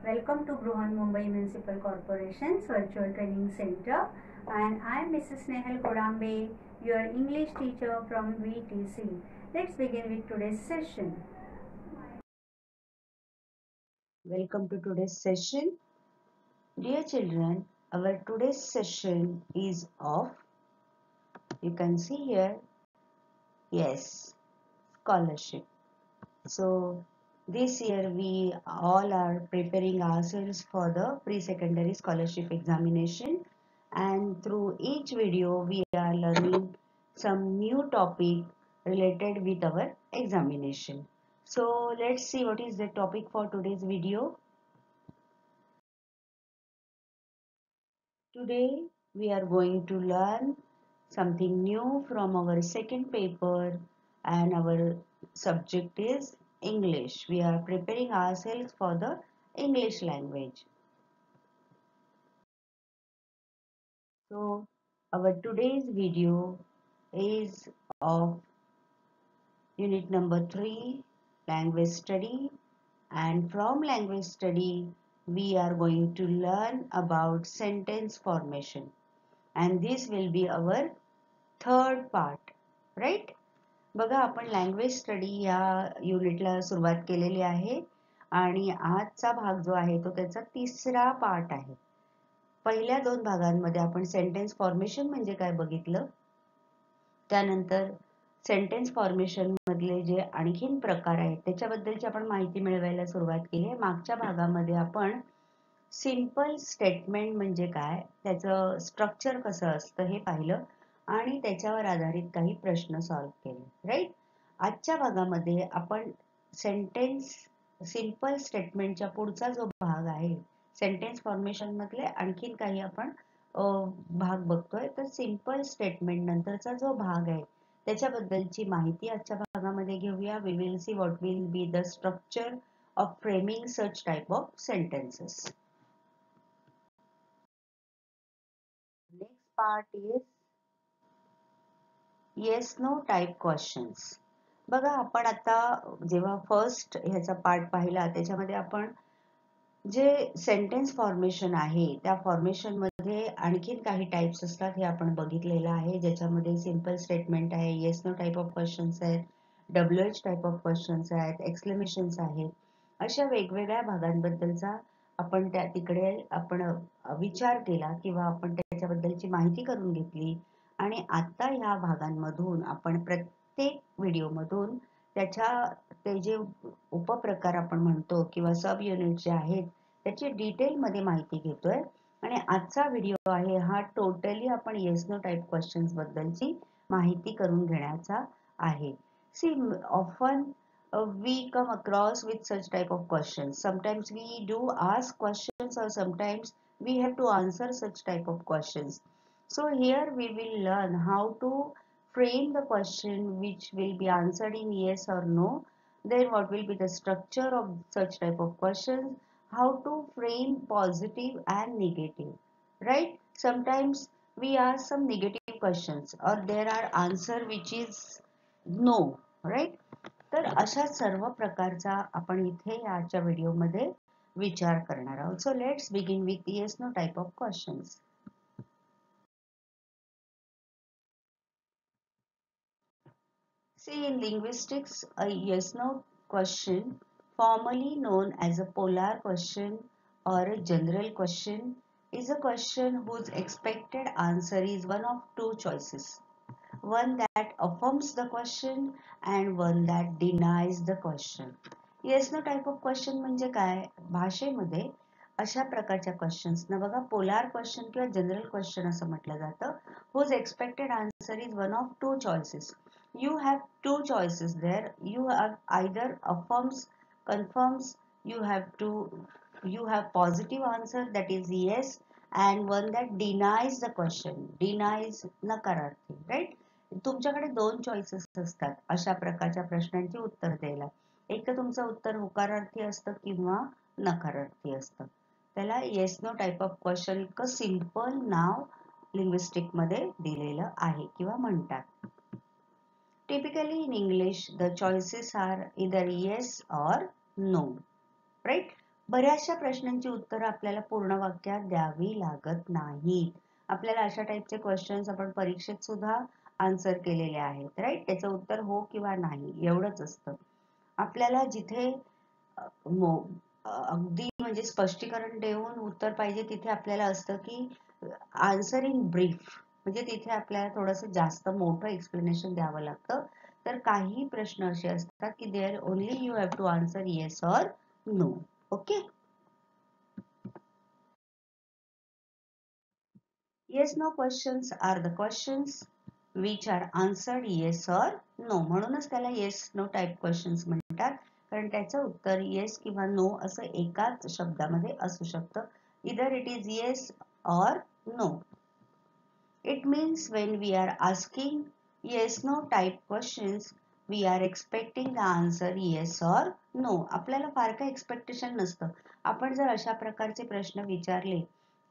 Welcome to Mumbai Municipal Corporation's Virtual Training Center, and I am Mrs. SNEHAL GODAMBE, your English teacher from VTC. Let's begin with today's session. Welcome to today's session. Dear children, our today's session is of, you can see here, yes, scholarship. So this year we all are preparing ourselves for the pre-secondary scholarship examination, and through each video we are learning some new topic related with our examination. So let's see what is the topic for today's video. Today we are going to learn something new from our second paper, and our subject is English. We are preparing ourselves for the English language. So our today's video is of unit number 3, language study, and from language study we are going to learn about sentence formation, and this will be our third part, right? बघा, आपण language study या युनिटला सुरुवात केलेली आहे आणि आजचा भाग जो आहे तो त्याचा तिसरा पार्ट आहे. पहिल्या 2 भागांमध्ये आपण सेंटेन्स फॉर्मेशन म्हणजे काय बघितलं, त्यानंतर सेंटेन्स फॉर्मेशन मधले जे आणखीन प्रकार आहेत त्याच्याबद्दलची आपण माहिती मिळवायला सुरुवात केली आहे. मागच्या भागामध्ये आपण सिंपल स्टेटमेंट म्हणजे काय, त्याचं स्ट्रक्चर कसं असतं हे पाहिलं आणि त्याच्यावर आधारित काही प्रश्न सॉल्व्ह केले, राईट? आजच्या भागामध्ये आपण सेंटेन्स सिंपल स्टेटमेंटच्या पुढचा जो भाग आहे, सेंटेन्स फॉर्मेशन मधले आणखीन काही आपण भाग बघतोय. तर सिंपल स्टेटमेंट नंतरचा जो भाग आहे त्याच्याबद्दलची माहिती आजच्या भागामध्ये घेऊया. We will see what will be the structure of framing such type of sentences. Next part is yes no type questions. बघा, आपण आता जेव्हा फर्स्ट ह्याचा पार्ट पाहिला त्याच्यामध्ये आपण जे सेंटेन्स फॉर्मेशन आहे त्या फॉर्मेशन मध्ये आणखीन काही टाइप्स असतात हे आपण बघितलेलं आहे, ज्याच्यामध्ये सिंपल स्टेटमेंट आहे, yes no type of questions आहेत, WH टाइप ऑफ क्वेश्चन्स आहेत, एक्सक्लेमेशन्स आहेत. अशा वेगवेगळ्या भागांबद्दलचा आपण त्या तिकडे आपण विचार केला किंवा आपण त्याच्याबद्दलची माहिती करून घेतली. आणि आता ह्या भागांमधून आपण प्रत्येक व्हिडिओमधून ते जे उपप्रकार आपण म्हणतो किंवा सब युनिट जे आहेत त्याची डिटेल मध्ये माहिती घेतोय. आणि आजचा व्हिडिओ आहे हा टोटली आपण येस नो टाइप क्वेश्चन्स बद्दलची माहिती करून घेण्याचा आहे. See often we come across with such type of questions. Sometimes we do ask questions or sometimes we have to answer such type of questions. So here we will learn how to frame the question which will be answered in yes or no. Then what will be the structure of such type of questions, how to frame positive and negative, right? Sometimes we ask some negative questions or there are answer which is no, right? तर अशा सर्व प्रकारचा आपण इथे आजच्या व्हिडिओमध्ये विचार करणार आहोत. So let's begin with yes no type of questions. See, in linguistics, a yes no question, formally known as a polar question or a general question, is a question whose expected answer is one of two choices. One that affirms the question and one that denies the question. Yes no type of question म्हणजे काय, भाषेमध्ये अशा प्रकारच्या questions ना बघा polar question किंवा general question असं म्हटलं जातं. whose expected answer is one of two choices. You have two choices there. You have either affirms, confirms, you have positive answer that is yes, and one that denies the question. Denies नकारार्थी, right? तुमच्याकडे 2 choices असतात अशा प्रकारच्या प्रश्नांची उत्तर द्यायला. एक तर तुमचं उत्तर होकारार्थी असतं किंवा नकारार्थी असतं. त्याला yes no type of question इतकं सिंपल नाव लिंग्विस्टिक मध्ये दिलेलं आहे किंवा म्हणतात. Typically in English the choices are either yes or no, right? बऱ्याचशा प्रश्नांची उत्तरं आपल्याला पूर्ण वाक्यात द्यावी लागत नाहीत. आपल्याला अशा टाईपचे क्वेश्चन्स आपण परीक्षेत सुद्धा आन्सर केलेले आहेत, राईट. त्याचं उत्तर हो किंवा नाही एवढंच असतं. आपल्याला जिथे अगदी म्हणजे स्पष्टीकरण देऊन उत्तर पाहिजे तिथे आपल्याला असतं की आन्सर इन ब्रीफ, म्हणजे तिथे आपल्याला थोडंसं जास्त मोठं एक्सप्लेनेशन द्यावं लागतं. तर काही प्रश्न असे असतात की there only you have to answer yes or no. Okay. Yes no questions are the questions which are answered yes or no. म्हणूनच त्याला yes no type questions म्हणतात, कारण त्याचं उत्तर yes किंवा no असं एकाच शब्दामध्ये असू शकतं. Either it is yes or no. It means when we are asking yes no type questions, we are expecting the answer yes or no. आपल्याला फार काही एक्सपेक्टेशन नसतं. आपण जर अशा प्रकारचे प्रश्न विचारले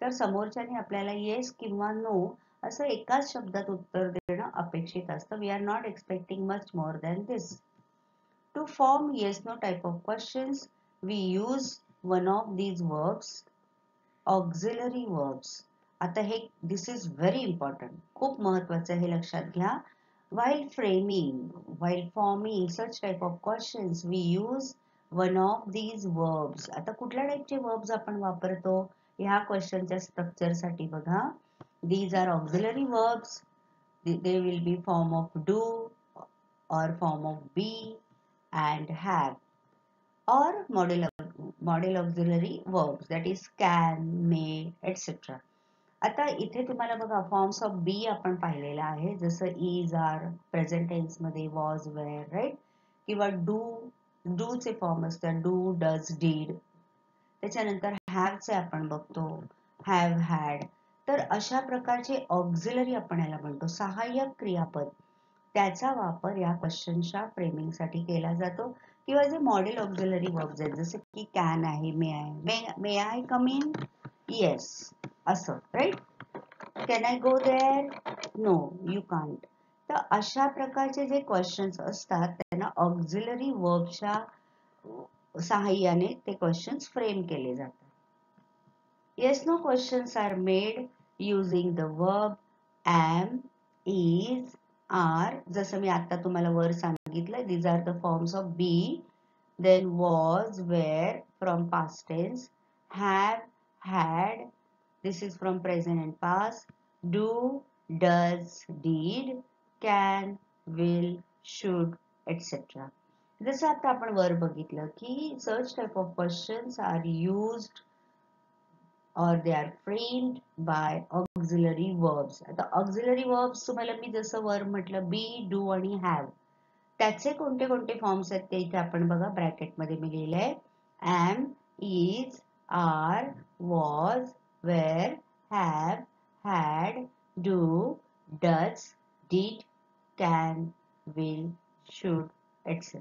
तर समोरच्याने आपल्याला येस किंवा नो असं एकाच शब्दात उत्तर देणं अपेक्षित असतं. We are not expecting much more than this. To form yes no type of questions we use one of these verbs, auxiliary verbs. आता हे दिस इज व्हेरी इम्पॉर्टंट, खूप महत्वाचं हे लक्षात घ्या. while forming such type of questions we use one of these verbs. आता कुठल्या टाइपचे verbs आपण वापरतो ह्या क्वेश्चनच्या स्ट्रक्चर साठी बघा. These are auxiliary verbs. They will be form of do or form of be and have, or model auxiliary verbs, that is can, may, etc. आता इथे तुम्हाला बघा फॉर्म्स ऑफ बी आपण पाहिलेला आहे, जसं इज, आर, प्रेझेंट टेन्स मध्ये was, wear, right. किंवा डू चे फॉर्म असतात डू, डज, डीड. त्याच्यानंतर हॅव चे आपण बघतो हॅव, हॅड. तर अशा प्रकारचे ऑक्झिलरी आपण याला म्हणतो, सहाय्यक क्रियापद. त्याचा वापर या क्वेश्चनच्या फ्रेमिंग साठी केला जातो. किंवा जे मॉडेल ऑक्झिलरी वर्ब्स आहेत जसे की कॅन आहे, may I come in, yes असं, right. Can I go there, no you can't. तर अशा प्रकारचे जे क्वेश्चन्स असतात त्यांना ऑक्झिलरी वर्बच्या सहाय्याने ते क्वेश्चन्स फ्रेम केले जातात. Yes no questions are made using the verb am, is, are. जसं मी आता तुम्हाला वर सांगितलं, these are the forms of be. Then was, were from past tense, have, had, this is from present and past, do, does, did, can, will, should, etc. जसं आता आपण वर बघितलं की such type of questions are used or they are framed by auxiliary verbs. आता auxiliary verbs तुम्हाला मी जसं वर म्हटलं be, do आणि have, त्याचे कोणते कोणते फॉर्म्स आहेत ते इथे आपण बघा ब्रॅकेट मध्ये मी लिहिलंय. am, is, are, was, were, have, had, do, does, did, can, will, should, etc.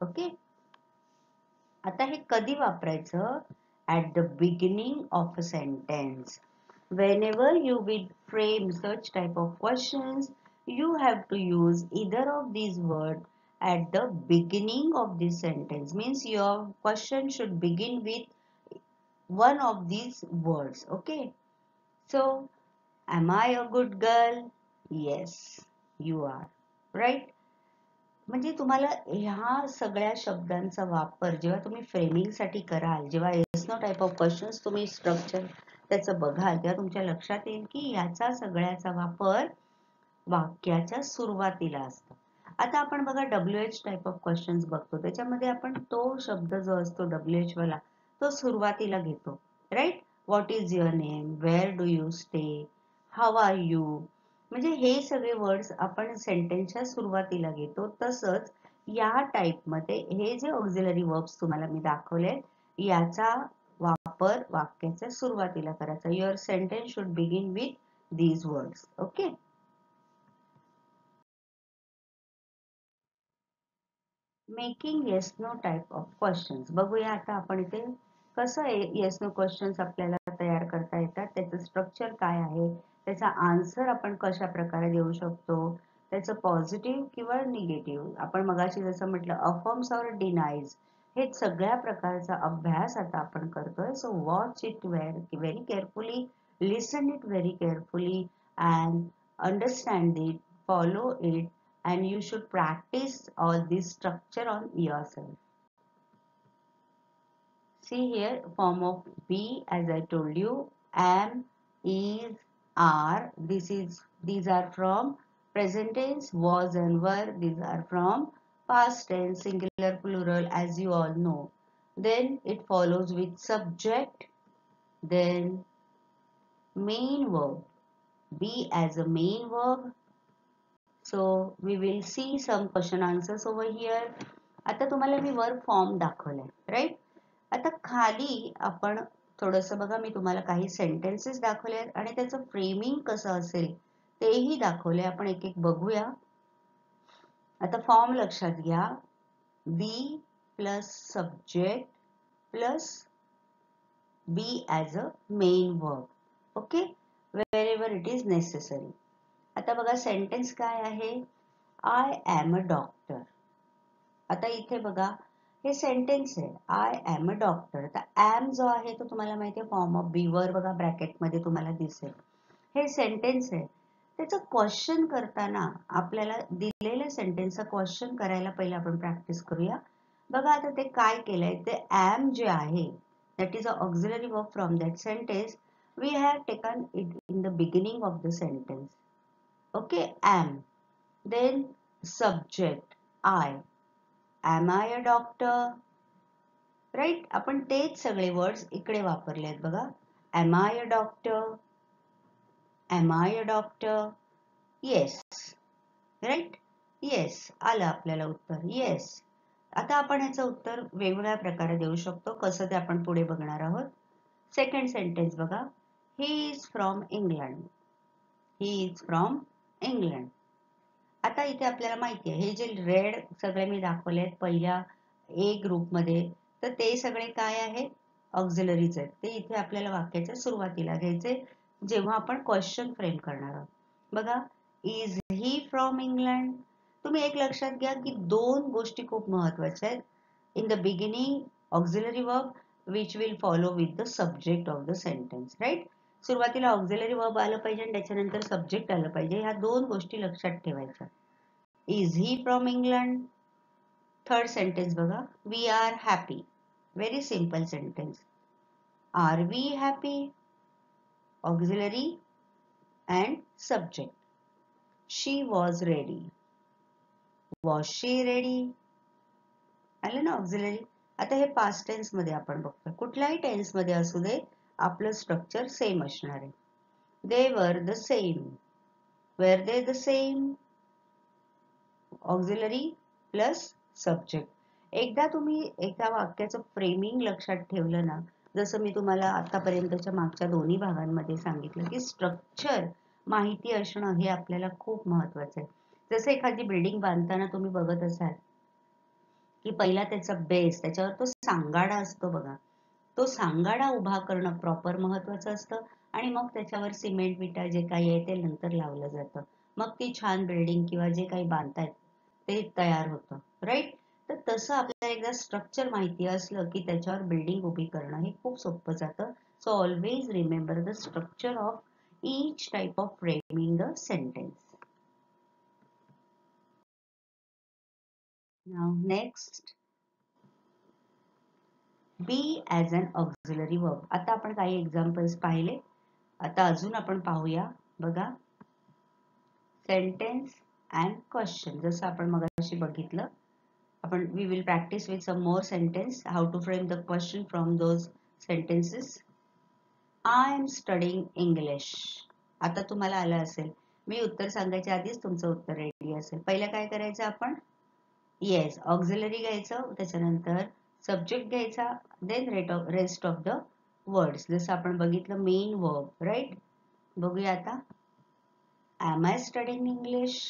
Okay. आता हे कधी वापरायचं? At the beginning of a sentence. Whenever you will frame such type of questions, you have to use either of these words at the beginning of this sentence. Means your question should begin with one of these words. Okay. So, am I a good girl? Yes, you are. Right? म्हणजे तुम्हाला ह्या सगळ्या शब्दांचा वापर जेव्हा तुम्ही framing साठी कराल, जेव्हा yes no type of questions तुम्ही स्ट्रक्चर त्याचं बघाल, तेव्हा तुमच्या लक्षात येईल की याचा सगळ्याचा वापर वाक्याच्या सुरुवातीला असतो. आता आपण बघा WH टाइप ऑफ क्वेश्चन्स बघतो, त्याच्यामध्ये आपण तो शब्द जो असतो WH वाला तो सुरुवातीला घेतो, right. What is your name, where do you stay, how are you. म्हणजे हे सगळे वर्ड्स आपण सेंटेन्सच्या सुरुवातीला घेतो. तसंच या टाइप मध्ये हे जे ऑक्झिलरी वर्ब्स तुम्हाला मी दाखवले याचा वापर वाक्याच्या सुरुवातीला करायचा. Your sentence should begin with these words. Okay. Making yes no type of questions. बघूया आता आपण इथे कसं येस नो क्वेश्चन्स आपल्याला तयार करता येतात, त्याचं स्ट्रक्चर काय आहे, त्याचा आन्सर आपण कशा प्रकारे देऊ शकतो, त्याचं पॉझिटिव्ह किंवा निगेटिव्ह. आपण मगाशी जसं म्हटलं अफर्म्स और डिनाईज हे सगळ्या प्रकारचा अभ्यास आता आपण करतोय. So watch it very carefully, listen it very carefully and understand it, follow it, and you should practice all this structure on yourself. See here, form of be, as I told you, am, is, are. These are from present tense. Was and were, these are from past tense, singular, plural, as you all know. Then it follows with subject, then main verb. Be as a main verb. So we will see some question answers over here. आता तुम्हाला मी वर form दाखवलाय, right. आता खाली आपण थोडंसं बघा, मी तुम्हाला काही सेंटेन्सेस दाखवले आहेत आणि त्याचं फ्रेमिंग कसं असेल तेही दाखवले. आपण एक एक बघूया. आता फॉर्म लक्षात घ्या. Be plus subject plus be as a main verb. Okay, wherever it is necessary. आता बघा सेंटेन्स काय आहे. I am a doctor. आता इथे बघा हे सेंटेन्स आहे. I am a doctor. तर एम जो आहे तो तुम्हाला माहिती आहे फॉर्म ऑफ बी वर बघा ब्रॅकेटमध्ये तुम्हाला दिसेल. हे सेंटेन्स आहे. त्याचं क्वेश्चन करताना आपल्याला दिलेल्या सेंटेन्सचा क्वेश्चन करायला पहिला आपण प्रॅक्टिस करूया. बघा आता ते काय केलंय. ते एम जे आहे that is a auxiliary verb from that sentence. We have taken it in the beginning of the sentence. Okay, am. Then subject, I. Am I a doctor? Right? आपण तेच सगळे वर्ड्स इकडे वापरले आहेत बघा. Am I a doctor? Am I a doctor? Yes. Right? Yes. आलं आपल्याला उत्तर. Yes. आता आपण ह्याचं उत्तर वेगवेगळ्या प्रकारे देऊ शकतो. कसं ते आपण पुढे बघणार आहोत. सेकंड सेंटेन्स बघा. He is from England. He is from England. आता इथे आपल्याला माहिती आहे हे जे रेड सगळे मी दाखवले आहेत पहिल्या ए ग्रुपमध्ये, तर ते सगळे काय आहे ऑक्झिलरीज आहेत. ते इथे आपल्याला वाक्याच्या सुरुवातीला घ्यायचे जेव्हा आपण क्वेश्चन फ्रेम करणार आहोत. बघा, इज ही फ्रॉम इंग्लंड. तुम्ही एक लक्षात घ्या की दोन गोष्टी खूप महत्वाच्या आहेत. In the beginning auxiliary verb which will follow with the subject of the sentence. Right. सुरुवातीला ऑक्झिलरी वर्ब आलं पाहिजे आणि त्याच्यानंतर सब्जेक्ट आलं पाहिजे. ह्या दोन गोष्टी लक्षात ठेवायच्या. Is he from England. Third sentence बघा. We are happy. Very simple sentence. Are we happy. Auxiliary and subject. She was ready. Was she ready. आलं ना ऑक्झिलरी. आता हे पास्ट टेन्स मध्ये आपण बघतोय. कुठल्याही टेन्स मध्ये असू दे आपलं स्ट्रक्चर सेम असणार आहे. They were the same. Were they the same. Auxiliary plus subject. एकदा तुम्ही एका वाक्याचं फ्रेमिंग लक्षात ठेवलं ना, जसं मी तुम्हाला आतापर्यंतच्या मागच्या दोन्ही भागांमध्ये सांगितलं की स्ट्रक्चर माहिती असणं हे आपल्याला खूप महत्वाचं आहे. जसं एखादी बिल्डिंग बांधताना तुम्ही बघत असाल की पहिला त्याचा बेस, त्याच्यावर तो सांगाडा असतो बघा. तो सांगाडा उभा करणं प्रॉपर महत्वाचं असतं आणि मग त्याच्यावर सिमेंट विटा जे काही आहे ते नंतर लावलं जातं. मग ती छान बिल्डिंग किंवा जे काही बांधतायत ते तयार होतं. राईट. तर तसं आपल्याला एकदा स्ट्रक्चर माहिती असलं की त्याच्यावर बिल्डिंग उभी करणं हे खूप सोपं जातं. So always remember the structure of each type of framing the sentence. Now next, be as an auxiliary verb. आता आपण काही एक्झाम्पल्स पाहिले. आता अजून आपण पाहूया. बघा, सेंटेन्स अँड क्वेश्चन. जसं आपण मगाशी बघितलं, आपण we will practice with some more sentence how to frame the question from those sentences. I am studying English. आता तुम्हाला आलं असेल, मी उत्तर सांगायच्या आधीच तुमचं उत्तर रेडी असेल. पहिलं काय करायचं आपण, येस ऑक्झिलरी घ्यायचं, त्याच्यानंतर सब्जेक्ट घ्यायचा, then rest of the words. जसं आपण बघितलं मेन वर्ब. राईट. बघूया आता. Am I studying English.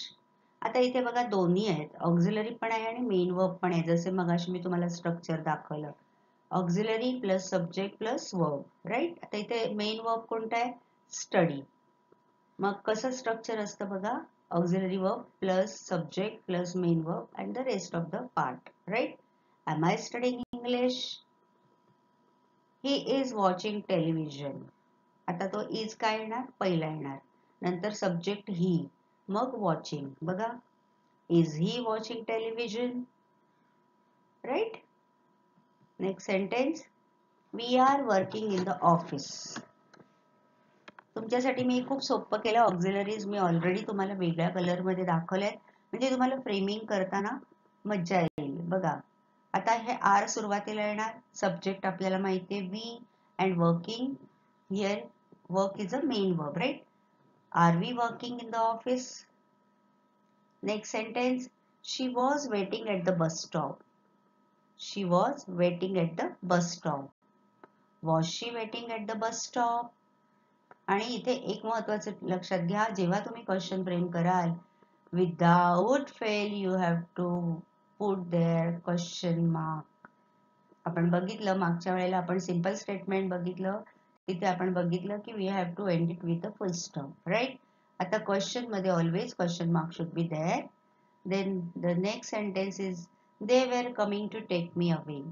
आता इथे बघा दोन्ही आहेत, ऑक्झिलरी पण आहे आणि मेन वर्ब पण आहे. जसे मगाशी मी तुम्हाला स्ट्रक्चर दाखवलं, auxiliary plus subject plus verb. Right. आता इथे मेन वर्ब कोणता आहे, स्टडी. मग कसं स्ट्रक्चर असतं बघा, auxiliary verb plus subject plus main verb and the rest of the part. Right. Am I studying English. He is watching television. आता तो इज काय येणार, पहिला येणार, नंतर सब्जेक्ट ही, मग वॉचिंग. बघा, is he watching television, right. Next sentence, we are working in the office. तुमच्यासाठी मी खूप सोपं केलं. ऑक्झिलरीज मी ऑलरेडी तुम्हाला वेगळ्या कलर मध्ये दाखवले, म्हणजे तुम्हाला फ्रेमिंग करताना मज्जा येईल. बघा, आता हे आर सुरुवातीला येणार, सब्जेक्ट आपल्याला माहिती आहे we, and working, here work is a main verb, right. Are we working in the office. Next sentence, she was waiting at the bus stop. She was waiting at the bus stop. Was she waiting at the bus stop. आणि इथे एक महत्वाचं लक्षात घ्या, जेव्हा तुम्ही question frame कराल, without fail you have to put there question mark. आपण बघितलं मागच्या वेळेला, आपण सिंपल स्टेटमेंट बघितलं, तिथे आपण बघितलं की we have to end it with a full stop, right. आता क्वेश्चन मध्ये always question mark should be there. Then the next sentence is, they were coming to take me away.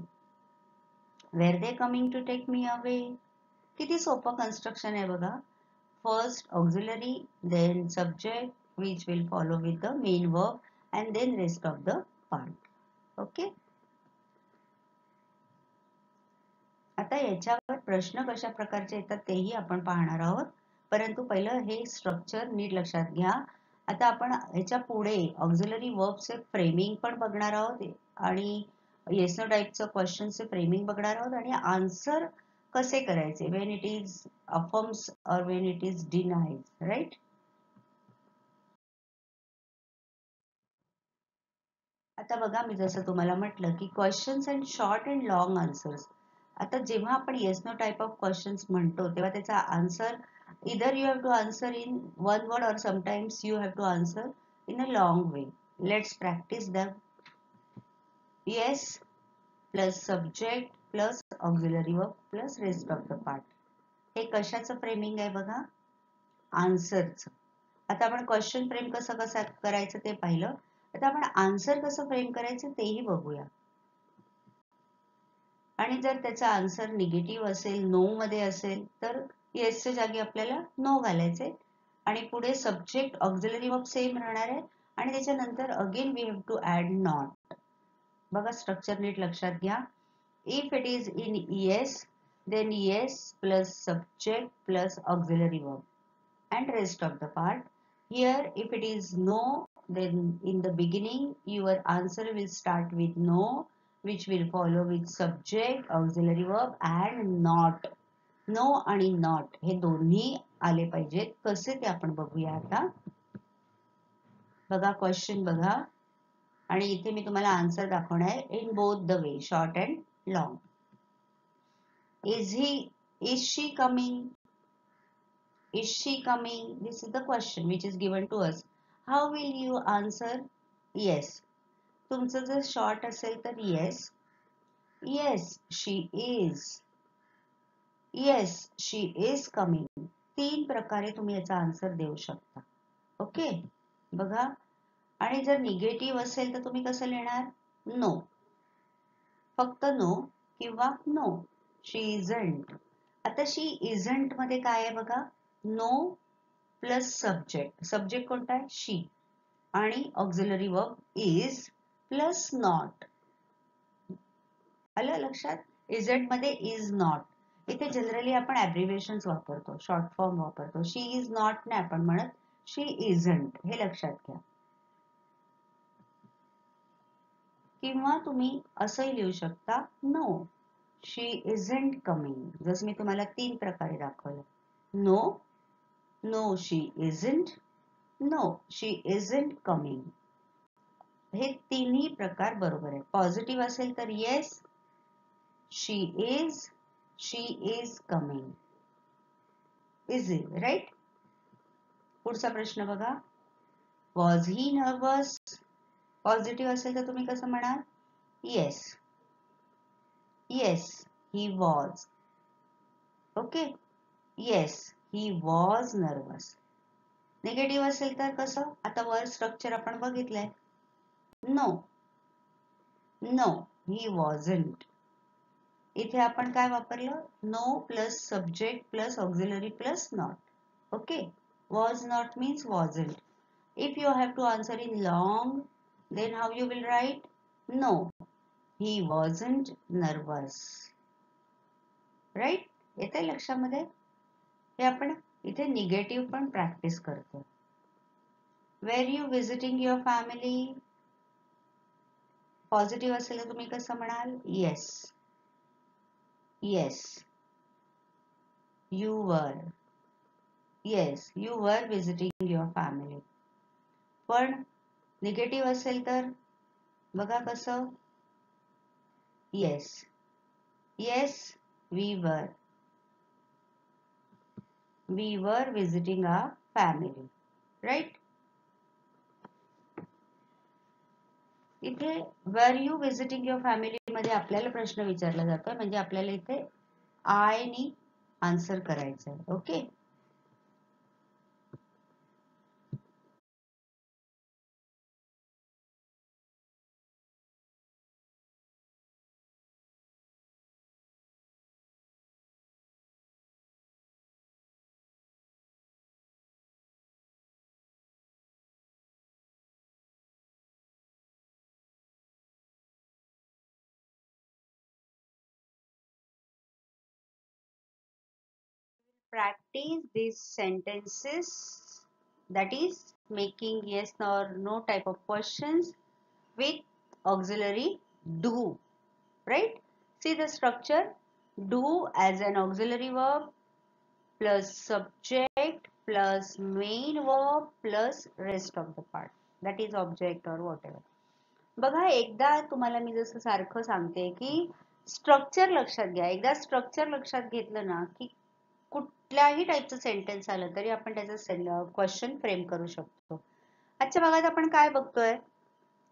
Were they coming to take me away. किती सोपं construction आहे बघा. First auxiliary, then subject, which will follow with the main verb, and then rest of the part. Okay. आता याच्यावर प्रश्न कशा प्रकारचे येतात तेही आपण पाहणार आहोत, परंतु पहिलं हे स्ट्रक्चर नीट लक्षात घ्या. आता आपण ह्याच्या पुढे ऑक्झिलरी वर्बचे फ्रेमिंग पण बघणार आहोत, आणि येस नो टाइपचं क्वेश्चनचे फ्रेमिंग बघणार आहोत, आणि आन्सर कसे करायचे when it is affirms or when it is denies, right. आता बघा, मी जसं तुम्हाला म्हटलं की questions and short and long answers. आता जेव्हा आपण yes no type of questions म्हणतो तेव्हा त्याचा answer either you have to answer in one word or sometimes you have to answer in a long way. Let's practice them. Yes plus subject plus auxiliary verb plus rest of the part. हे कशाचं framing आहे बघा, आन्सरचं. आता आपण question frame कसं करायचं ते पाहिलं, आता आपण आन्सर कसं फ्रेम करायचं तेही बघूया. आणि जर त्याचा आन्सर निगेटिव्ह असेल, नो मध्ये असेल, तर येसच्या जागी आपल्याला नो घालायचे, आणि पुढे सब्जेक्ट ऑक्झिलरी वर्ब सेम राहणार आहे, आणि त्याच्यानंतर again we have to add not. बघा, स्ट्रक्चर नीट लक्षात घ्या. If it is in yes, then yes plus subject plus auxiliary verb and rest of the part. Here if it is no, then in the beginning your answer will start with no, which will follow with subject, auxiliary verb and not. No आणि not हे दोन्ही आले पाहिजेत. कसे ते आपण बघूया. आता बघा, क्वेश्चन बघा, आणि इथे मी तुम्हाला आन्सर दाखवणार आहे in both the way, short and long. Is she coming? Is she coming? This is the question which is given to us. How will you answer? Yes. तुमचं जर शॉर्ट असेल तर yes. Yes, she is. Yes, she is coming. 3 प्रकारे तुम्ही याचा answer देऊ शकता. Okay, बघा. आणि जर निगेटिव्ह असेल तर तुम्ही कसं लिहिणार? नो, फक्त नो किंवा नो. She isn't. आता शी इजंट मध्ये काय आहे बघा, नो प्लस सब्जेक्ट. सब्जेक्ट कोणता आहे? शी, आणि auxiliary verb is plus not. आलं लक्षात? इजंट मध्ये इज नॉट. इथे जनरली आपण ॲब्रिव्हिएशन वापरतो, शॉर्ट फॉर्म वापरतो. शी इज नॉट ने आपण म्हणत, शी इजंट, हे लक्षात घ्या. किंवा तुम्ही असंही लिहू शकता, नो शी इजंट कमिंग. जसं मी तुम्हाला 3 प्रकारे दाखवलं. No, no she isn't, no she isn't coming. हे तिन्ही प्रकार बरोबर आहे. पॉझिटिव्ह असेल तर yes, she is coming. Easy, right. पुढचा प्रश्न बघा, वॉज ही नर्वस. पॉझिटिव्ह असेल तर तुम्ही कसं म्हणाल? Yes, yes he was. Okay, yes he was nervous. Negative असेल तर कसं? आता वर स्ट्रक्चर आपण बघितलंय. No, no he wasn't. इथे आपण काय वापरलं, no plus subject plus auxiliary plus not. Okay, was not means wasn't. If you have to answer in long, then how you will write? No, he wasn't nervous. Right, येते लक्षामध्ये. हे आपण इथे negative पण प्रॅक्टिस करतो. Were you visiting your family, positive असेल तर तुम्ही कसं म्हणाल, yes yes you were, yes you were visiting your family. पण निगेटिव्ह असेल तर बघा कसं, yes yes we were visiting our family. Right, इथे were you visiting your family मध्ये आपल्याला प्रश्न विचारला जातोय, म्हणजे आपल्याला इथे आय नी आन्सर करायचं आहे. Okay, practice these sentences, that is making yes or no type of questions with auxiliary do. Right, see the structure, do as an auxiliary verb plus subject plus main verb plus rest of the part, that is object or whatever. बघा, एकदा तुम्हाला मी जसं सारखं सांगते की structure लक्षात घ्या. एकदा स्ट्रक्चर लक्षात घेतलं ना की कुठल्याही टाईपचं सेंटेन्स आलं तरी आपण त्याचं क्वेश्चन फ्रेम करू शकतो. आजच्या भागात आपण काय बघतोय,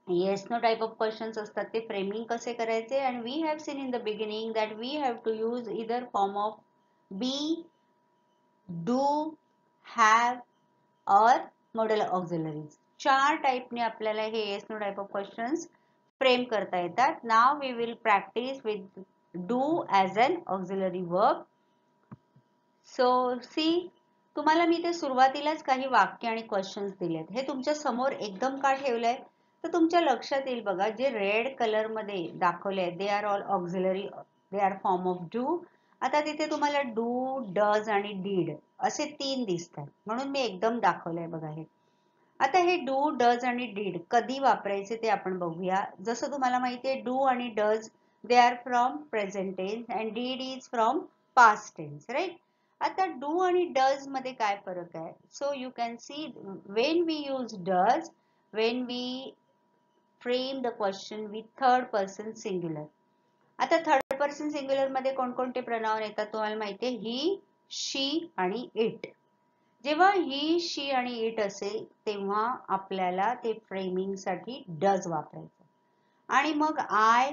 yes no type of questions असतात, ते फ्रेमिंग कसे करायचे. And we have seen in the beginning that we have to use either form of be, do, have or modal auxiliaries. 4 टाइपने आपल्याला हे yes no type of questions frame करता येतात. Now we will practice with do as an auxiliary verb. So see, तुम्हाला मी ते सुरुवातीलाच काही वाक्य आणि क्वेश्चन्स दिलेत. हे तुमच्या समोर एकदम का ठेवलंय तर तुमच्या लक्षात येईल बघा, जे रेड कलर मध्ये दाखवले they are all auxiliary, they are form of do. आता तिथे तुम्हाला डू, डज आणि डीड असे 3 दिसतात, म्हणून मी एकदम दाखवलंय बघा हे. आता हे डू, डज आणि डीड कधी वापरायचे ते आपण बघूया. जसं तुम्हाला माहिती आहे, डू आणि does they are from present tense and did is from past tense. Right, आता डू आणि डज मध्ये काय फरक आहे. So you can see, when we use does, when we frame the question with third person singular. आता third person singular मध्ये कोणकोणते pronoun येतात तुम्हाला माहिती आहे, ही, शी आणि इट. जेव्हा ही, शी आणि इट असेल तेव्हा आपल्याला ते फ्रेमिंग साठी डज वापरायचं. आणि मग आय,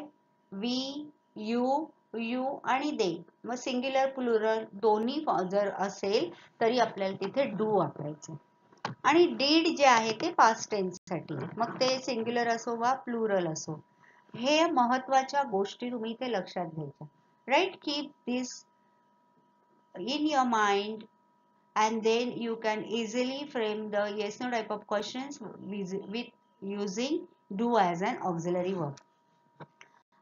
वी, यू, यू आणि दे, मग सिंग्युलर प्लुरल दोन्ही जर असेल तरी आपल्याला तिथे डू वापरायचं. आणि डीड जे आहे ते पास्ट टेन्स साठी, मग ते सिंग्युलर असो वा प्लुरल असो. हे महत्वाच्या गोष्टी तुम्ही इथे लक्षात घ्यायच्या. Right, keep this in your mind and then you can easily frame the yes no type of questions with using do as an auxiliary verb.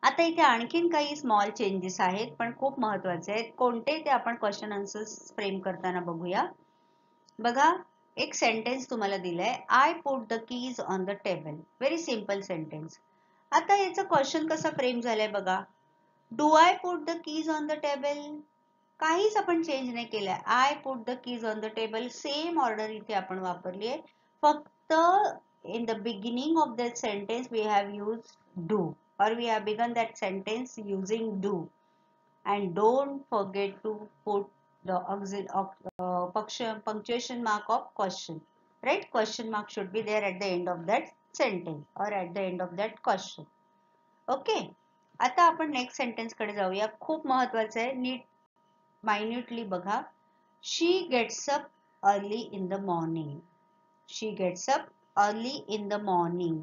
आता इथे आणखीन काही स्मॉल चेंजेस आहेत पण खूप महत्वाचे आहेत. कोणते ते आपण क्वेश्चन आन्सर्स फ्रेम करताना बघूया. बघा, एक सेंटेन्स तुम्हाला दिलंय, I put the keys on the table. Very simple sentence. आता याचं क्वेश्चन कसं फ्रेम झालंय बघा, do I put the keys on the table. काहीच आपण चेंज नाही केलंय. I put the keys on the table, same order इथे आपण वापरली आहे. फक्त in the beginning of that sentence we have use do, or we have begun that sentence using do. And don't forget to put the punctuation mark of question. Right, question mark should be there at the end of that sentence or at the end of that question. Okay, आता आपण next sentence कडे जाऊया. खूप महत्वाचं आहे, नीट minutely बघा. She gets up early in the morning. She gets up early in the morning.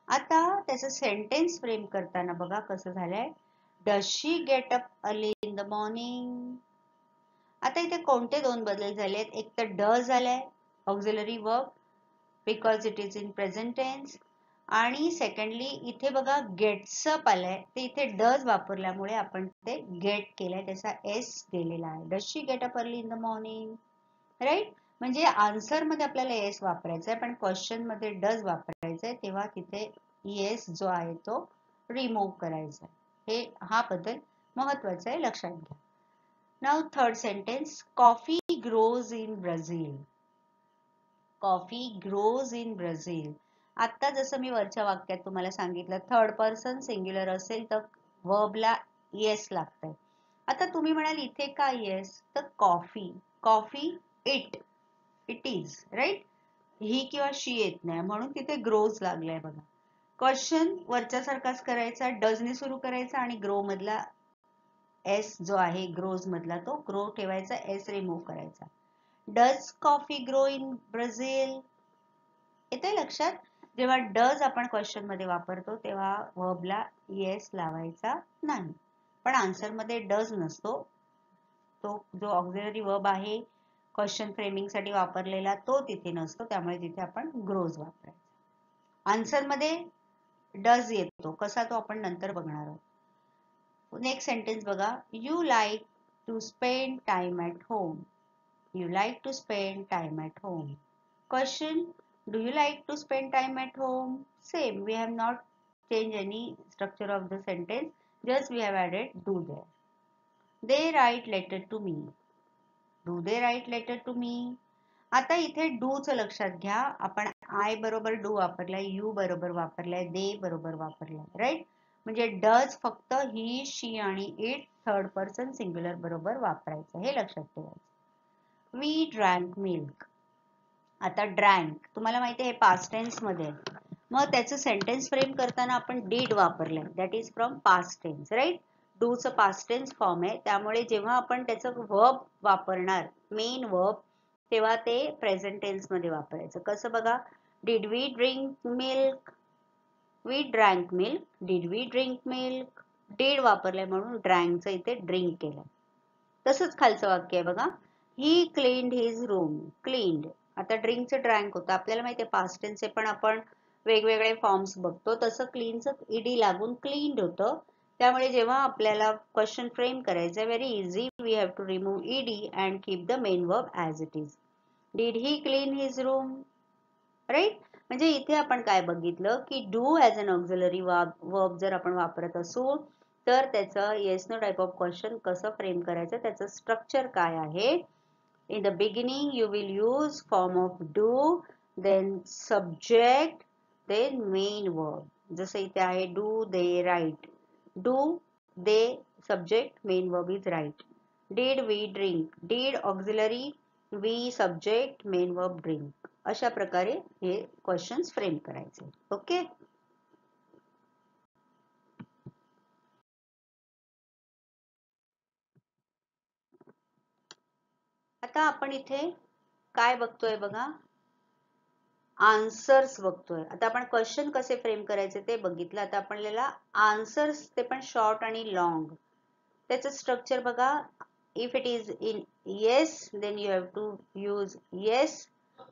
आता त्याचं सेंटेन्स फ्रेम करताना बघा कसं झालंय, does she get up early in the morning. आता इथे कोणते दोन बदल झालेत? एक तर डज आलाय auxiliary verb because it is in present tense, आणि सेकंडली इथे बघा गेट्स अप आलाय, ते इथे डज वापरल्यामुळे आपण ते गेट केलंय, त्याचा एस गेलेला आहे. Does she get up early in the morning, right. म्हणजे आन्सर मध्ये आपल्याला एस वापरायचा आहे, पण क्वेश्चन मध्ये डज वापरायचा आहे, तेव्हा तिथे एस जो आहे तो रिमूव्ह करायचा आहे. हा बदल महत्वाचा आहे, लक्षात घ्या. Now third sentence, coffee grows in Brazil. Coffee grows in Brazil. आता जसं मी वरच्या वाक्यात तुम्हाला सांगितलं, थर्ड पर्सन सिंग्युलर असेल तर वर्बला येस लागतंय. आता तुम्ही म्हणाल इथे काय येस, तर coffee, coffee it, it is, right. He किंवा शी येत नाही म्हणून तिथे ग्रोज लागलाय बघा. क्वेश्चन वरच्या सारखाच करायचा, डजने सुरू करायचा आणि ग्रो मधला एस जो आहे ग्रोज मधला तो ग्रो ठेवायचा, एस रिमूव्ह करायचा. Does coffee grow in Brazil. येते लक्षात? जेव्हा डज आपण क्वेश्चन मध्ये वापरतो तेव्हा वर्बला येस लावायचा नाही, पण आन्सर मध्ये डज नसतो, तो जो ऑक्झिलरी वर्ब आहे क्वेश्चन फ्रेमिंग साठी वापरलेला तो तिथे नसतो, त्यामुळे तिथे आपण ग्रोज वापरायचा. आन्सर मध्ये डज येतो, कसा तो आपण नंतर बघणार आहोत. नेक्स्ट सेंटेन्स बघा, you like to spend time at home. You like to spend time at home. Question, do you like to spend time at home? Same, we have not changed any structure of the sentence, just we have added do there. They write letter to me. Do they write letter to me? आता इथे do चं लक्षात घ्या, आपण I बरोबर do वापरलाय, you बरोबर वापरलाय, they बरोबर वापरलाय, राईट. म्हणजे does फक्त he, she आणि it थर्ड पर्सन सिंग्युलर बरोबर वापरायचं, हे लक्षात ठेवायचं. We drank milk. आता ड्रँक तुम्हाला माहिती आहे पास्ट टेन्स मध्ये, मग त्याचं सेंटेन्स फ्रेम करताना आपण did वापरलंय, that is from past tense, right. Do चं पास्ट टेन्स फॉर्म आहे, त्यामुळे जेव्हा आपण त्याचं वर्ब वापरणार, मेन वर्ब, तेव्हा ते प्रेझेंट टेन्स मध्ये वापरायचं. कसं बघा, did we drink milk. We drank milk, did we drink milk. Did वापरलंय म्हणून ड्रँकचं इथे ड्रिंक केलं. तसंच खालचं वाक्य आहे बघा, he cleaned his room. cleaned, आता ड्रिंकचं ड्रँक होतं, आपल्याला माहिती आहे पास्ट टेन्सचे पण आपण वेगवेगळे फॉर्म्स बघतो, तसं क्लीनचं ईडी लागून क्लीन्ड होतं. त्यामुळे जेव्हा आपल्याला क्वेश्चन फ्रेम करायचं, very easy, we have to remove ED and keep the main verb as it is. Did he clean his room, right. म्हणजे इथे आपण काय बघितलं की do as an auxiliary verb जर आपण वापरत असू तर त्याचं yes no type of question कसं फ्रेम करायचं, त्याचं स्ट्रक्चर काय आहे. In the beginning you will use form of do, then subject, then main verb. जसं इथे आहे do they right, do they subject, main verb is right. Did we drink, did auxiliary, we subject, main verb drink. अशा प्रकारे हे questions frame करायचे. Okay. आता आपण इथे काय बघतोय बघा, आन्सर्स बघतोय. आता आपण क्वेश्चन कसे फ्रेम करायचे ते बघितलं, आता आपल्याला आन्सर्स, ते पण शॉर्ट आणि लॉंग, त्याचं स्ट्रक्चर बघा. If it is in yes, then you have to use yes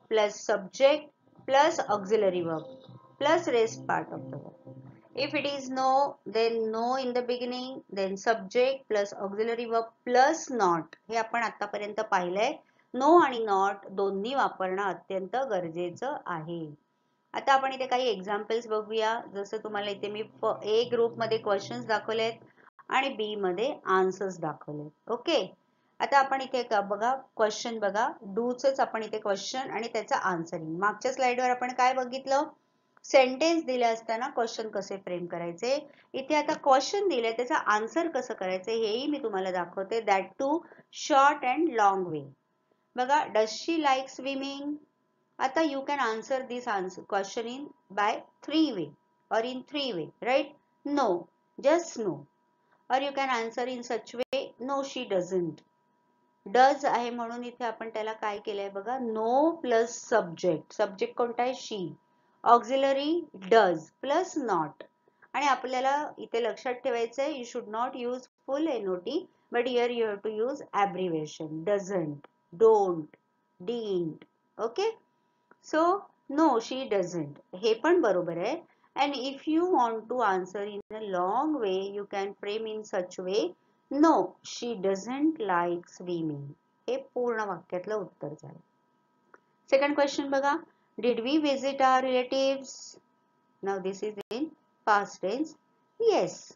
plus subject plus auxiliary verb plus rest part of the verb. If it is no, then no in the beginning, then subject plus auxiliary verb plus not. हे आपण आतापर्यंत पाहिलंय. No आणि not दोन्ही वापरणं अत्यंत गरजेचं आहे. आता आपण इथे काही एक्झाम्पल्स बघूया. जसं तुम्हाला इथे मी ए ग्रुप मध्ये क्वेश्चन्स दाखवलेत आणि बी मध्ये आन्सर्स दाखवलेत. ओके. आता आपण इथे बघा क्वेश्चन बघा, डूचंच आपण इथे क्वेश्चन आणि त्याचं आन्सरिंग. मागच्या स्लाइडवर आपण काय बघितलं, सेंटेन्स दिले असताना क्वेश्चन कसे फ्रेम करायचे. इथे आता क्वेश्चन दिले, त्याचा आन्सर कसं करायचं हेही मी तुम्हाला दाखवते, that two short and long way. बघा, डज शी लाईक स्विमिंग. आता you can answer this question in by 3 way or in 3 way, right. No, just no. Or you can answer in such way, no she doesn't. Does आहे म्हणून इथे आपण त्याला काय केलंय बघा, नो प्लस सब्जेक्ट. सब्जेक्ट कोणता आहे, she. Auxiliary does plus not. आणि आपल्याला इथे लक्षात ठेवायचं आहे, you should not use full NOT, but here you have to use abbreviation. Doesn't, don't, didn't. Okay? So, no, she doesn't. हे पण बरोबर आहे. And if you want to answer in a long way, you can frame in such way, no, she doesn't like swimming. हे पूर्ण वाक्यातलं उत्तर झालं. Second question बघा. Did we visit our relatives? Now this is in past tense. Yes.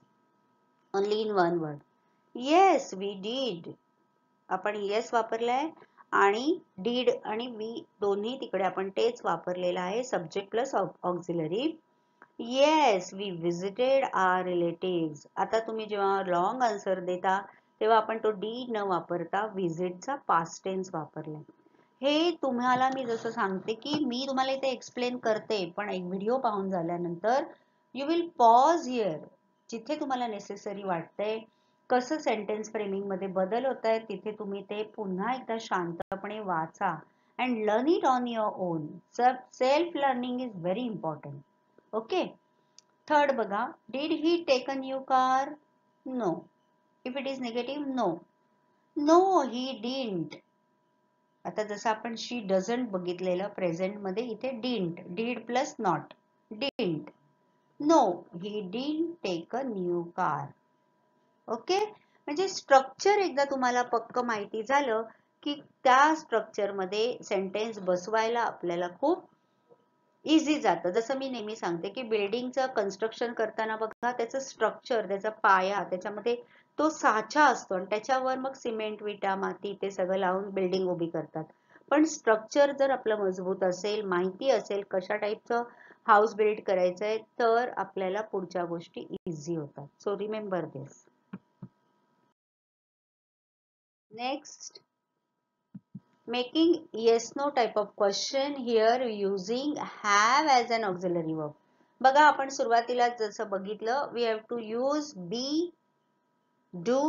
Only in one word. Yes, we did. आपण yes वापरलाय आणि did आणि we दोन्ही तिकडे आपण तेच वापरलेलं आहे. Subject plus auxiliary. Yes, we visited our relatives. आता तुम्ही जेव्हा long answer देता तेव्हा आपण तो did न वापरता visit चा past tense वापरलाय. हे तुम्हाला मी जसं सांगते की मी तुम्हाला इथे एक्सप्लेन करते, पण एक व्हिडिओ पाहून झाल्यानंतर यू विल पॉज हिअर. जिथे तुम्हाला नेसेसरी वाटतंय, कसं सेंटेन्स फ्रेमिंग मध्ये बदल होत आहेत, तिथे तुम्ही ते पुन्हा एकदा शांतपणे वाचा and learn it on your own. Self learning is very important. Okay. Third बघा. Did he take a new car? No. If it is negative, no. No, he didn't. आता जसं आपण शी डझंट बघितलेलं प्रेझेंट मध्ये, इथे didn't, did plus not, didn't. No, he didn't take a new car. Okay. म्हणजे structure एकदा तुम्हाला पक्क माहिती झालं की त्या स्ट्रक्चर मध्ये सेंटेन्स बसवायला आपल्याला खूप इझी जातं. जसं मी नेहमी सांगते की बिल्डिंगचं कन्स्ट्रक्शन करताना बघा, त्याचं स्ट्रक्चर, त्याचा पाया, त्याच्यामध्ये तो साचा असतो आणि त्याच्यावर मग सिमेंट, विटा, माती ते सगळं लावून बिल्डिंग उभी करतात. पण स्ट्रक्चर जर आपलं मजबूत असेल, माहिती असेल कशा टाईपचं हाऊस बिल्ड करायचंय, तर आपल्याला पुढच्या गोष्टी इझी होतात. So remember this. Next, making yes no type of question here using have as an auxiliary verb. बघा आपण सुरुवातीला जसं बघितलं, we have to use be, do,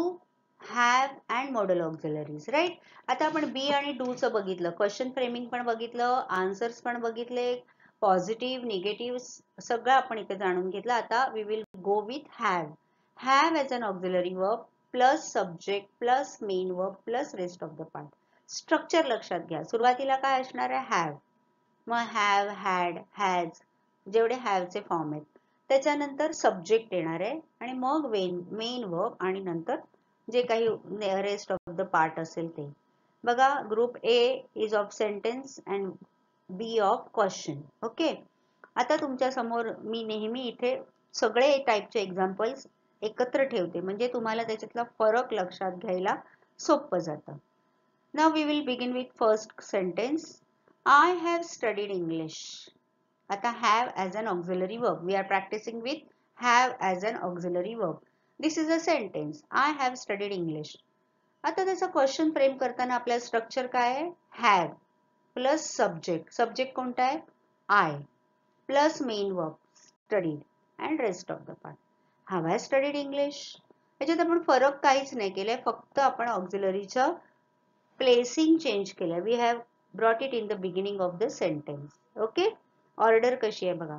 have and modal auxiliaries, right? आता आपण be आणि do चं बघितलं, क्वेश्चन फ्रेमिंग पण बघितलं, आन्सर्स पण बघितले, पॉझिटिव्ह, निगेटिव्ह सगळं आपण इथे जाणून घेतलं. आता we will go with have. Have as an auxiliary verb plus subject plus main verb plus rest of the part. Structure लक्षात घ्या. सुरुवातीला काय असणार आहे? हॅव. मग हॅव, हॅड, हॅज, जेवढे हॅवचे फॉर्म आहेत, त्याच्यानंतर सब्जेक्ट येणार आहे आणि मग मेन वर्ब आणि नंतर जे काही रेस्ट ऑफ द पार्ट असेल ते. बघा, group A is of sentence and B of question. Okay. आता तुमच्या समोर मी नेहमी इथे सगळे टाईपचे एक्झाम्पल्स एकत्र ठेवते, म्हणजे तुम्हाला त्याच्यातला फरक लक्षात घ्यायला सोपं जातं. Now we will begin with first sentence. I have studied English. आता have as an auxiliary verb. We are practicing with have as an auxiliary verb. This is a sentence. I have studied English. आता त्याचा question frame करताना आपल्या structure काय आहे? have plus subject. Subject कोणता आहे? I plus main verb studied and rest of the part. Have I studied English? याच्यात आपण फरक काहीच नाही केलाय, फक्त आपण ऑक्झिलरीचं प्लेसिंग चेंज केलं. We have brought it in the beginning of the sentence. Okay. Order कशी आहे बघा.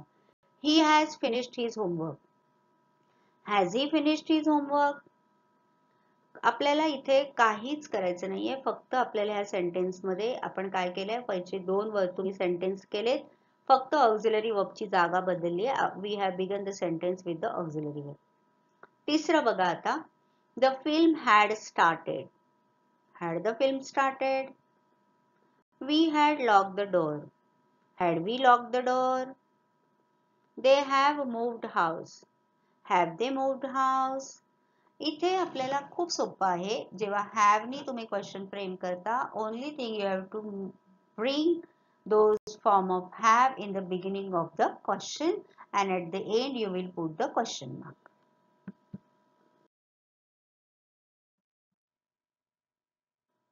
He has finished his homework. Has he finished his homework? आपल्याला इथे काहीच करायचं नाहीये, फक्त आपल्याला ह्या सेंटेन्स मध्ये आपण काय केलंय, पैसे दोन वर्ड तुम्ही सेंटेन्स केलेत, फक्त ऑक्झिलरी वर्बची जागा बदलली आहे. We have begun the sentence with the auxiliary verb. तिसरं बघा आता. The film had started. Had the film started? We had locked the door. Had we locked the door? They have moved house. Have they moved house? इथे आपल्याला खूप सोपं आहे. जेव्हा have नी तुम्ही क्वेश्चन फ्रेम करता, only thing you have to bring those form of have in the beginning of the question and at the end you will put the question mark.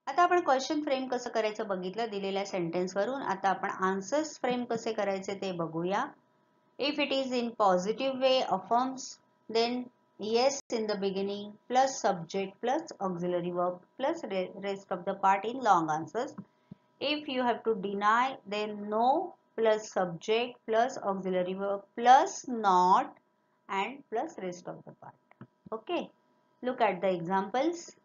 आता आपण क्वेश्चन फ्रेम कसं करायचं बघितलं दिलेल्या sentence वरून. आता आपण आन्सर्स फ्रेम कसे करायचे ते बघूया. If it is in positive way, affirms, then yes in the beginning plus subject plus auxiliary verb plus rest of the part in long answers. If you have to deny, then no plus subject plus auxiliary verb plus not and plus rest of the part. Okay, look at the examples.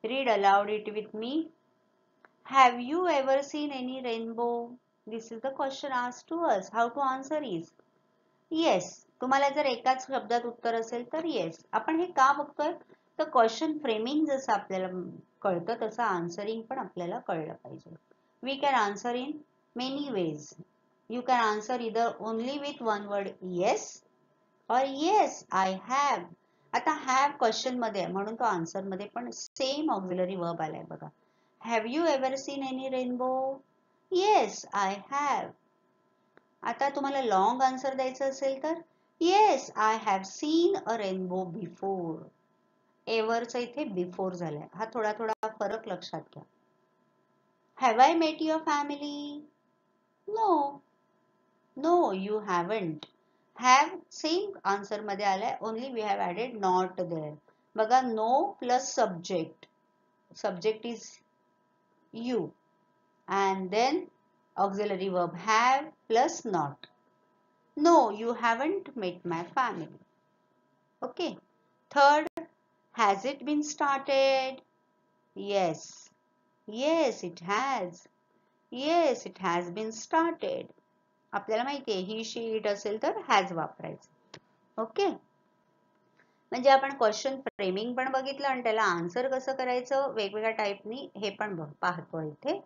Read aloud it with me. Have you ever seen any rainbow? This is the question asked to us. How to answer is yes. तुम्हाला जर एकाच शब्दात उत्तर असेल तर yes. आपण हे का बघतोय? तर क्वेश्चन फ्रेमिंग जसं आपल्याला कळतं तसं आन्सरिंग पण आपल्याला कळलं पाहिजे. We can answer in many ways. You can answer either only with one word yes or yes I have. आता हॅव क्वेश्चन मध्ये आहे म्हणून तो आन्सर मध्ये पण सेम ऑक्झिलरी वर्ब आलाय बघा. Have you ever seen any rainbow? Yes I have. आता तुम्हाला लॉंग आन्सर द्यायचं असेल तर yes I have seen a rainbow before. एव्हरचं इथे बिफोर झालंय. हा थोडा थोडा फरक लक्षात घ्या. Have I met your family? No. No you haven't. Have same answer मध्ये आलाय, only we have added not there. बघा, no plus subject. Subject is you and then auxiliary verb have plus not. No, you haven't met my family. Okay. Third, has it been started? Yes. Yes, it has. Yes, it has been started. आपल्याला माहिती आहे he, she, it असेल तर has वापरायचं. Okay. म्हणजे आपण question framing पण बघितलं आणि त्याला आन्सर कसं करायचं वेगवेगळ्या टाईपनी हे पण पाहतो इथे.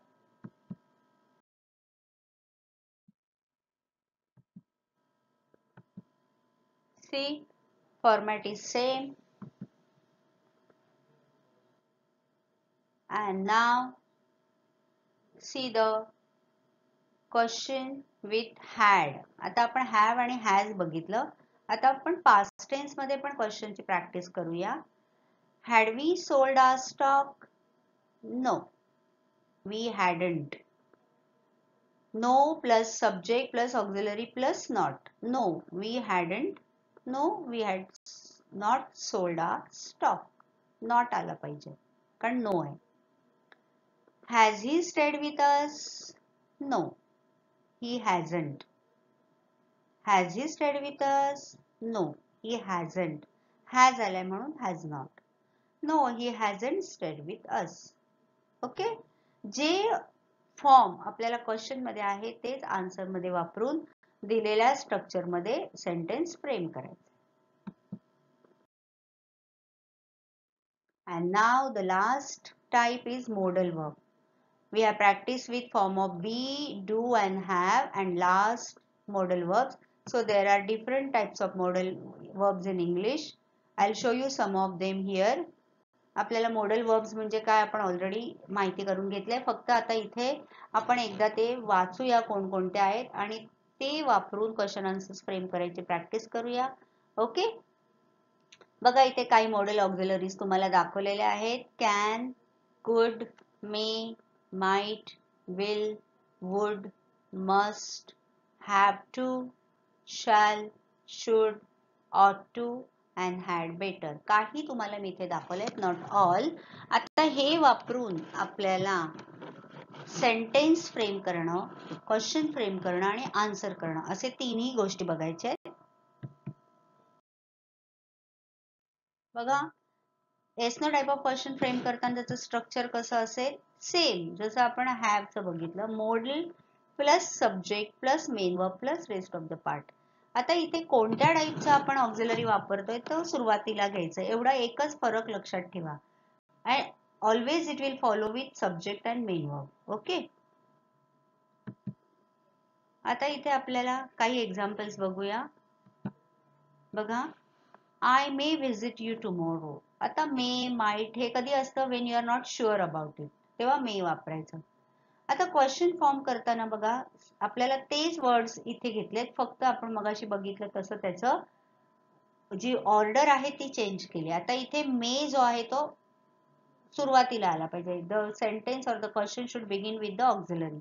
See, format is same. And now see the question with had. आता आपण have आणि has बघितलं. आता आपण past tense मध्ये पण क्वेश्चन ची प्रॅक्टिस करूया. Had we sold our stock? No, we hadn't. No plus subject plus auxiliary plus not. No, we hadn't. No, we had not sold our stock. Not आला पाहिजे कारण no आहे. Has he stayed with us? No, he hasn't. Has he stayed with us? No, he hasn't. Has आलाय म्हणून has not. No, he hasn't stayed with us. Okay. जे form आपल्याला question मध्ये आहे तेच आन्सर मध्ये वापरून दिलेल्या स्ट्रक्चर मध्ये सेंटेन्स फ्रेम करायचं. And now the last type is modal verb. We have practiced with form of be, do and have and last modal verbs. So there are different types of modal verbs in English. I'll show you some of them here. आपल्याला modal verbs म्हणजे काय आपण already माहिती करून घेतलंय. फक्त आता इथे आपण एकदा ते वाचूया कोणकोणते आहेत आणि ते वापरून क्वेश्चन आन्सर्स फ्रेम करायची प्रॅक्टिस करूया. ओके. बघा इथे काही मॉडेल ऑक्झिलरीज तुम्हाला दाखवलेले आहेत. कॅन, कुड, मे, might, will, would, must, have to, shall, should, ought to and had better. काही तुम्हाला मी इथे दाखवलेत, not all. आता हे वापरून आपल्याला सेंटेन्स फ्रेम करणं, क्वेश्चन फ्रेम करणं आणि आन्सर करणं असे तिन्ही गोष्टी बघायच्या आहेत. बघा, एसनो टाइप ऑफ क्वेश्चन फ्रेम करताना त्याचं स्ट्रक्चर कसं असेल? सेम जसं आपण हॅवचं बघितलं. Model plus subject plus main verb plus rest of the part. आता इथे कोणत्या टाईपचा आपण ऑक्झिलरी वापरतोय तो सुरुवातीला घ्यायचं. एवढा एकच फरक लक्षात ठेवा. And always it will follow with subject and main verb. Okay. आता इथे आपल्याला काही एक्झाम्पल्स बघूया. बघा, I may visit you tomorrow. आता may, might हे कधी असतं? when you are not sure about it. तेव्हा may वापरायचं. आता क्वेश्चन फॉर्म करताना बघा आपल्याला तेच वर्ड्स इथे घेतलेत, फक्त आपण मगाशी बघितलं तसं त्याचं जी ऑर्डर आहे ती चेंज केली. आता इथे may जो आहे तो सुरुवातीला आला पाहिजे. The sentence or the question should begin with the auxiliary.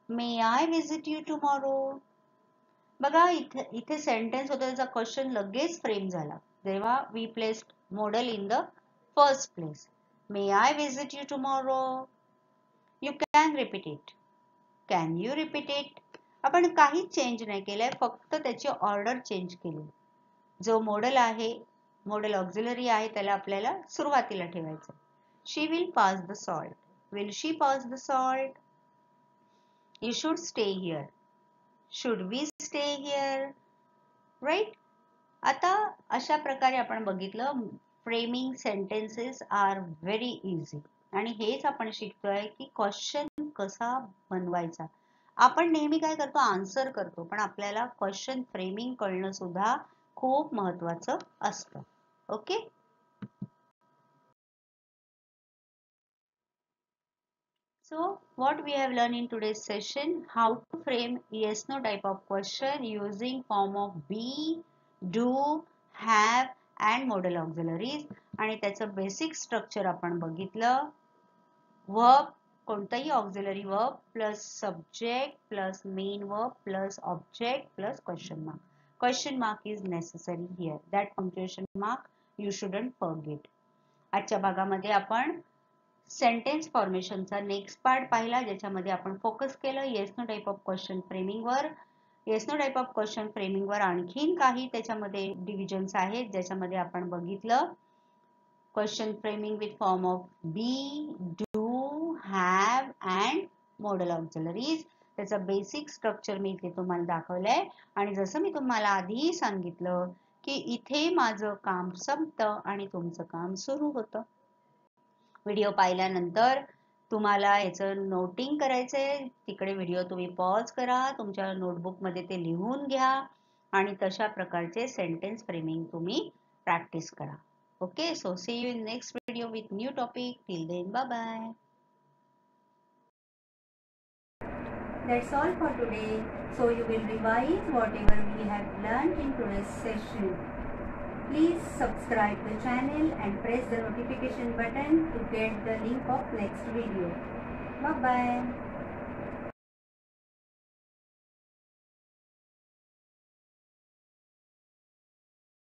May I visit you tomorrow? बघा इथे सेंटेन्स होता त्याचा क्वेश्चन लगेच फ्रेम झाला जेव्हा we placed modal in the first place. May I visit you tomorrow. You can repeat it. Can you repeat it? आपण काहीच change नाही केलंय, फक्त त्याची ऑर्डर चेंज केली. जो मॉडेल आहे, मॉडेल ऑक्झिलरी आहे, त्याला आपल्याला सुरुवातीला ठेवायचं. She will pass the salt. Will she pass the salt? You should stay here. Should we stay here? Right. आता अशा प्रकारे आपण बघितलं framing sentences are very easy. आणि हेच आपण शिकतोय की क्वेश्चन कसा बनवायचा. आपण नेहमी काय करतो, आन्सर करतो, पण आपल्याला क्वेश्चन फ्रेमिंग कळणं सुद्धा खूप महत्वाचं असतं. Okay. So what we have learned in today's session, how to frame yes no type of question using form of be, do, have and modal auxiliaries. आणि त्याचं बेसिक स्ट्रक्चर आपण बघितलं. वर्ब, कोणताही auxiliary verb plus subject plus main verb plus object plus question mark. Question mark is necessary here. That punctuation mark you shouldn't forget. आजच्या भागामध्ये आपण sentence फॉर्मेशनचा next part पाहिला, ज्याच्यामध्ये आपण फोकस केलं yes no type of question फ्रेमिंगवर. Yes no type of question फ्रेमिंगवर आणखीन काही त्याच्यामध्ये डिव्हिजन्स आहेत, ज्याच्यामध्ये आपण बघितलं question framing with form of be, do, have and modal auxiliaries. त्याचं बेसिक स्ट्रक्चर मी इथे तुम्हाला दाखवलंय. आणि जसं मी तुम्हाला आधी सांगितलं की इथे माझं काम संपतं आणि तुमचं काम सुरू होतं. व्हिडिओ पाहिल्यानंतर तुम्हाला याचं नोटिंग करायचंय, तिकडे व्हिडिओ तुम्ही पॉज करा, तुमच्या नोटबुकमध्ये ते लिहून घ्या आणि तशा प्रकारचे सेंटेन्स फ्रेमिंग तुम्ही प्रॅक्टिस करा. Okay. So see you in next video with new topic. Till then bye bye. That's all for today. So you will revise whatever we have learned in today's session. Please subscribe the channel and press the notification button to get the link of next video. Bye bye.